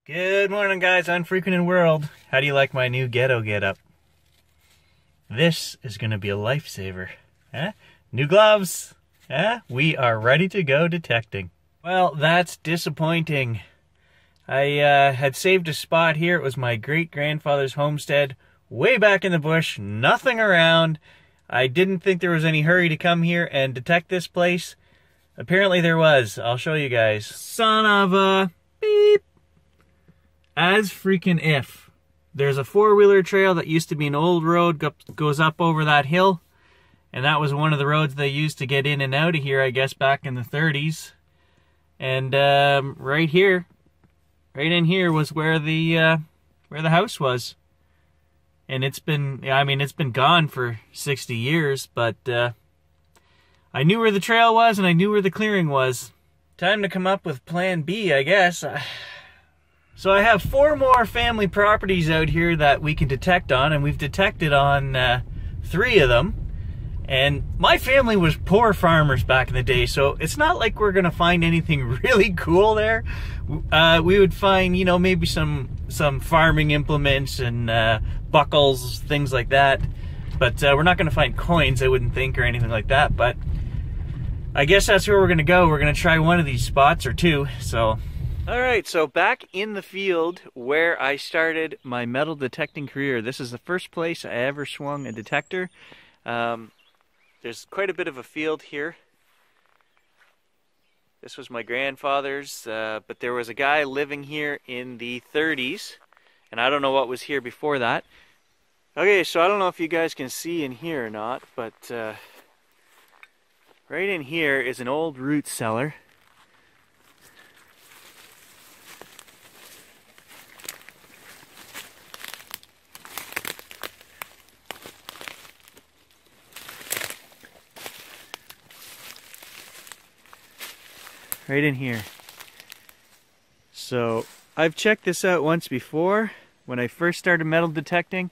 Good morning, guys. Unfrequented world. How do you like my new ghetto getup? This is going to be a lifesaver. New gloves. We are ready to go detecting. Well, that's disappointing. I had saved a spot here. It was my great-grandfather's homestead, way back in the bush, nothing around. I didn't think there was any hurry to come here and detect this place. Apparently there was. I'll show you guys. Son of a beep. As freaking if. There's a four-wheeler trail that used to be an old road, goes up over that hill, and that was one of the roads they used to get in and out of here, I guess, back in the 30s. And right here, right in here was where the house was. And it's been, it's been gone for 60 years, but I knew where the trail was and I knew where the clearing was. Time to come up with plan B, I guess. So I have 4 more family properties out here that we can detect on, and we've detected on 3 of them. And my family was poor farmers back in the day, so it's not like we're gonna find anything really cool there. We would find, maybe some farming implements and buckles, things like that. But we're not gonna find coins, I wouldn't think, or anything like that. But I guess that's where we're gonna go. We're gonna try one of these spots or 2, so. All right, so back in the field where I started my metal detecting career. This is the first place I ever swung a detector. There's quite a bit of a field here. This was my grandfather's, but there was a guy living here in the 30s, and I don't know what was here before that. Okay, so I don't know if you guys can see in here or not, but right in here is an old root cellar. Right in here. So I've checked this out once before when I first started metal detecting.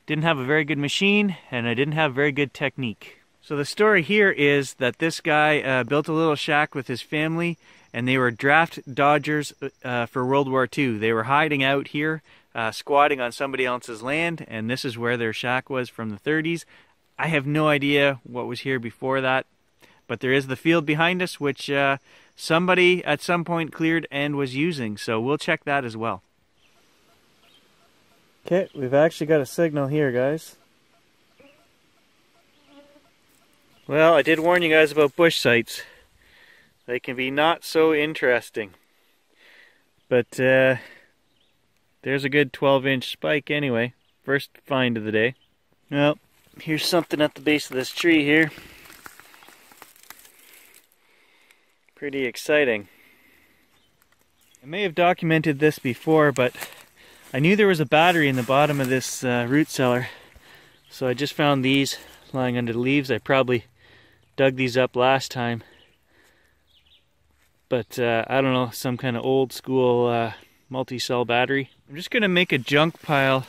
Didn't have a very good machine and I didn't have very good technique. So the story here is that this guy built a little shack with his family, and they were draft dodgers for World War II. They were hiding out here, squatting on somebody else's land, and this is where their shack was from the 30s. I have no idea what was here before that. But there is the field behind us, which somebody at some point cleared and was using. So we'll check that as well. Okay, we've actually got a signal here, guys. Well, I did warn you guys about bush sites. They can be not so interesting. But there's a good 12-inch spike anyway. First find of the day. Well, here's something at the base of this tree here. Pretty exciting. I may have documented this before, but I knew there was a battery in the bottom of this root cellar. So I just found these lying under the leaves. I probably dug these up last time. But I don't know, some kind of old school multi-cell battery. I'm just going to make a junk pile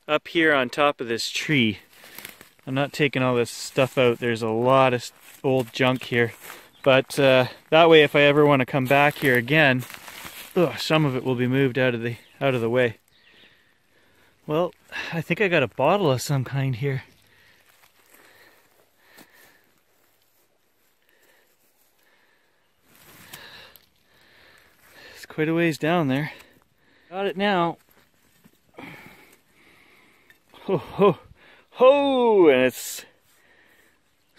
up here on top of this tree. I'm not taking all this stuff out. There's a lot of old junk here. But that way, if I ever want to come back here again, some of it will be moved out of the way. Well, I think I got a bottle of some kind here. It's quite a ways down there. Got it now. Ho ho ho! And it's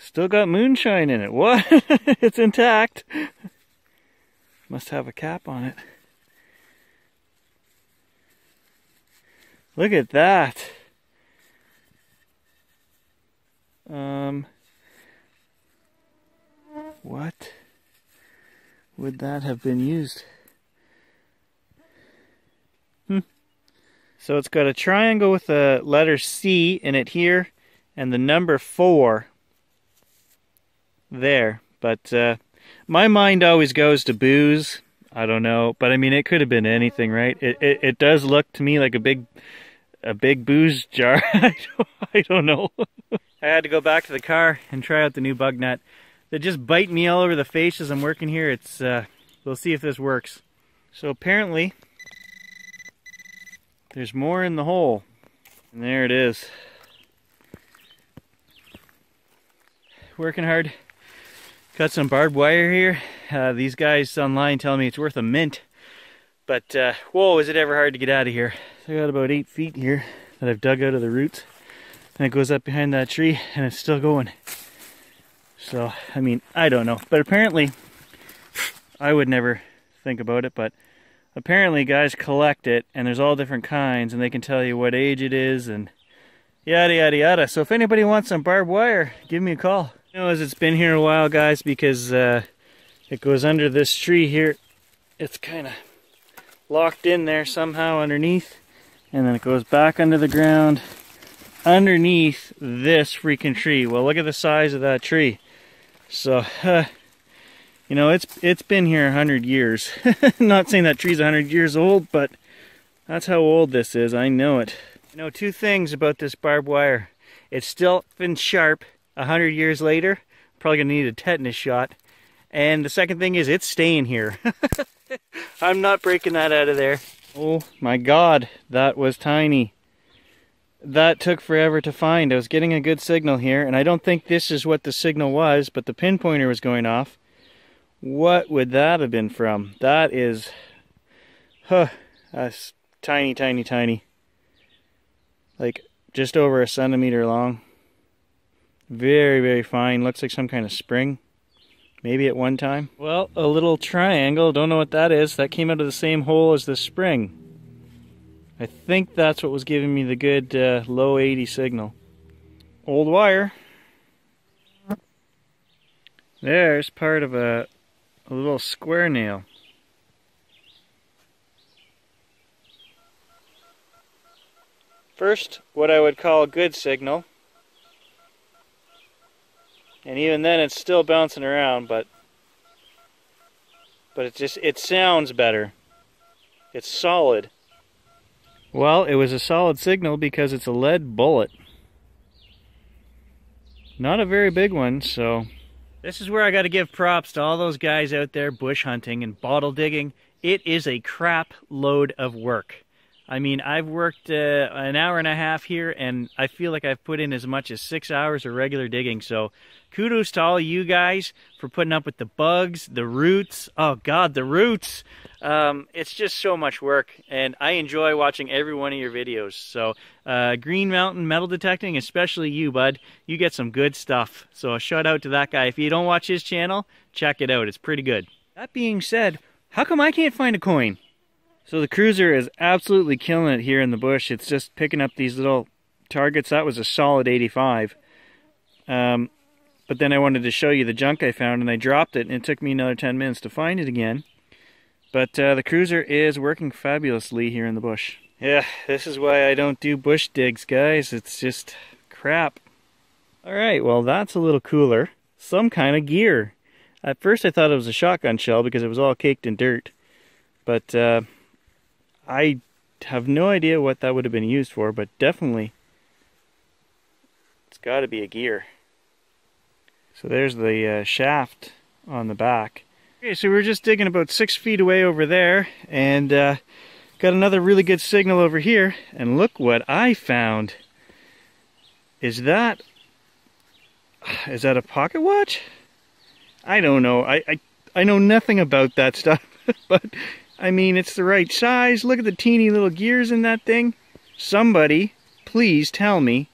still got moonshine in it. What? It's intact. Must have a cap on it. Look at that. What would that have been used? So it's got a triangle with a letter C in it here and the number 4 there, but my mind always goes to booze. I don't know, but I mean, it could have been anything, right? It does look to me like a big booze jar. I don't know. I had to go back to the car and try out the new bug net. They just bite me all over the face as I'm working here. It's we'll see if this works. So apparently there's more in the hole. And there it is. Working hard. Cut some barbed wire here. These guys online tell me it's worth a mint. But, whoa, is it ever hard to get out of here. So I got about 8 feet here that I've dug out of the roots. And it goes up behind that tree, and it's still going. So, I mean, I don't know. But apparently, I would never think about it, but apparently guys collect it, and there's all different kinds, and they can tell you what age it is, and yada, yada, yada. So if anybody wants some barbed wire, give me a call. You know, as it's been here a while, guys, because it goes under this tree here. It's kind of locked in there somehow underneath, and then it goes back under the ground underneath this freaking tree. Well, look at the size of that tree. So, you know, it's been here 100 years. Not saying that tree's 100 years old, but that's how old this is. I know it. You know, 2 things about this barbed wire. It's still been sharp 100 years later. Probably gonna need a tetanus shot. And the second thing is it's staying here. I'm not breaking that out of there. Oh my God, that was tiny. That took forever to find. I was getting a good signal here, and I don't think this is what the signal was, but the pinpointer was going off. What would that have been from? That is, that's tiny, tiny, tiny. Like just over a centimeter long. Very, very fine. Looks like some kind of spring. Maybe at one time. Well, a little triangle. Don't know what that is. That came out of the same hole as the spring. I think that's what was giving me the good low 80 signal. Old wire. There's part of a little square nail. First, what I would call a good signal. And even then it's still bouncing around, but it sounds better. It's solid. Well, it was a solid signal because it's a lead bullet. Not a very big one, so this is where I got to give props to all those guys out there bush hunting and bottle digging. It is a crap load of work. I mean, I've worked an hour and a half here, and I feel like I've put in as much as 6 hours of regular digging. So kudos to all you guys for putting up with the bugs, the roots. Oh God, the roots. It's just so much work, and I enjoy watching every one of your videos. So Green Mountain Metal Detecting, especially you, bud, you get some good stuff. So a shout out to that guy. If you don't watch his channel, check it out. It's pretty good. That being said, how come I can't find a coin? So the cruiser is absolutely killing it here in the bush. It's just picking up these little targets. That was a solid 85. But then I wanted to show you the junk I found, and I dropped it, and it took me another 10 minutes to find it again. But the cruiser is working fabulously here in the bush. Yeah, this is why I don't do bush digs, guys. It's just crap. Alright, well that's a little cooler. Some kind of gear. At first I thought it was a shotgun shell because it was all caked in dirt. But I have no idea what that would have been used for, but definitely it's got to be a gear. So there's the shaft on the back. Okay, so we're just digging about 6 feet away over there, and got another really good signal over here, and look what I found. Is that a pocket watch? I don't know. I know nothing about that stuff, but I mean, it's the right size. Look at the teeny little gears in that thing. Somebody, please tell me,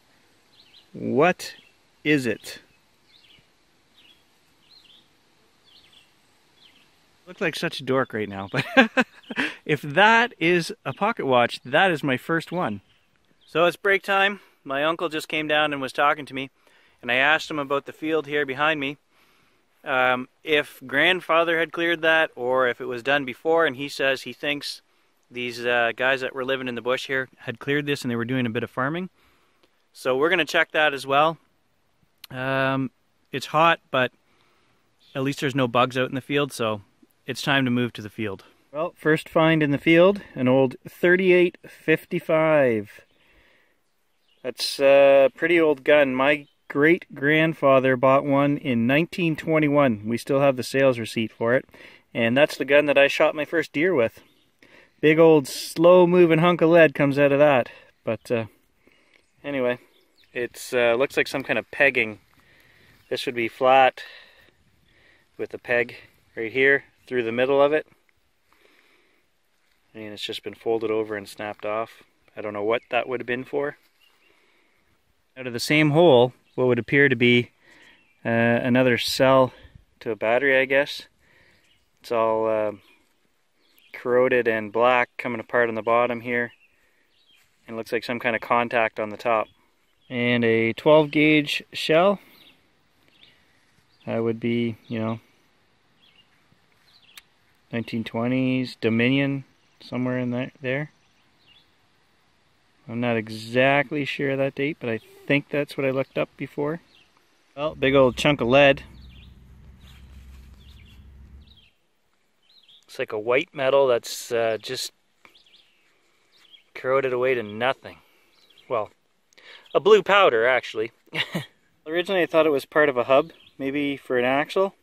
what is it? Look like such a dork right now, but if that is a pocket watch, that is my first one. So it's break time. My uncle just came down and was talking to me, and I asked him about the field here behind me. If grandfather had cleared that, or if it was done before, and he says he thinks these guys that were living in the bush here had cleared this and they were doing a bit of farming. So we're going to check that as well. It's hot, but at least there's no bugs out in the field, so it's time to move to the field. Well, first find in the field, an old 3855. That's a pretty old gun. My great-grandfather bought one in 1921. We still have the sales receipt for it. And that's the gun that I shot my first deer with. big old slow moving hunk of lead comes out of that. But anyway, it's looks like some kind of pegging. This would be flat with a peg right here through the middle of it. And it's just been folded over and snapped off. I don't know what that would have been for. Out of the same hole, what would appear to be another cell to a battery, I guess. It's all corroded and black, coming apart on the bottom here. And it looks like some kind of contact on the top. And a 12 gauge shell. That would be, you know, 1920s, Dominion, somewhere in there. I'm not exactly sure of that date, but I think that's what I looked up before. Well, big old chunk of lead. It's like a white metal that's just corroded away to nothing. Well, a blue powder, actually. Originally I thought it was part of a hub, maybe for an axle,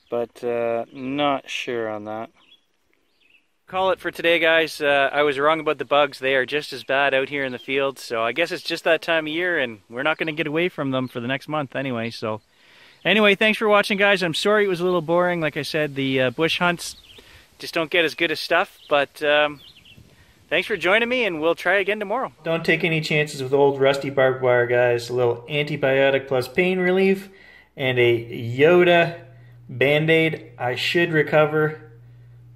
but not sure on that. Call it for today, guys. I was wrong about the bugs. They are just as bad out here in the field, so I guess it's just that time of year, and we're not going to get away from them for the next month anyway. So anyway, thanks for watching, guys. I'm sorry it was a little boring. Like I said, the bush hunts just don't get as good as stuff, but thanks for joining me, and we'll try again tomorrow. Don't take any chances with old rusty barbed wire, guys. A little antibiotic plus pain relief and a Yoda Band-Aid. I should recover.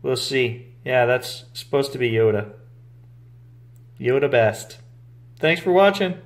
We'll see. Yeah, that's supposed to be Yoda. Yoda best. Thanks for watching.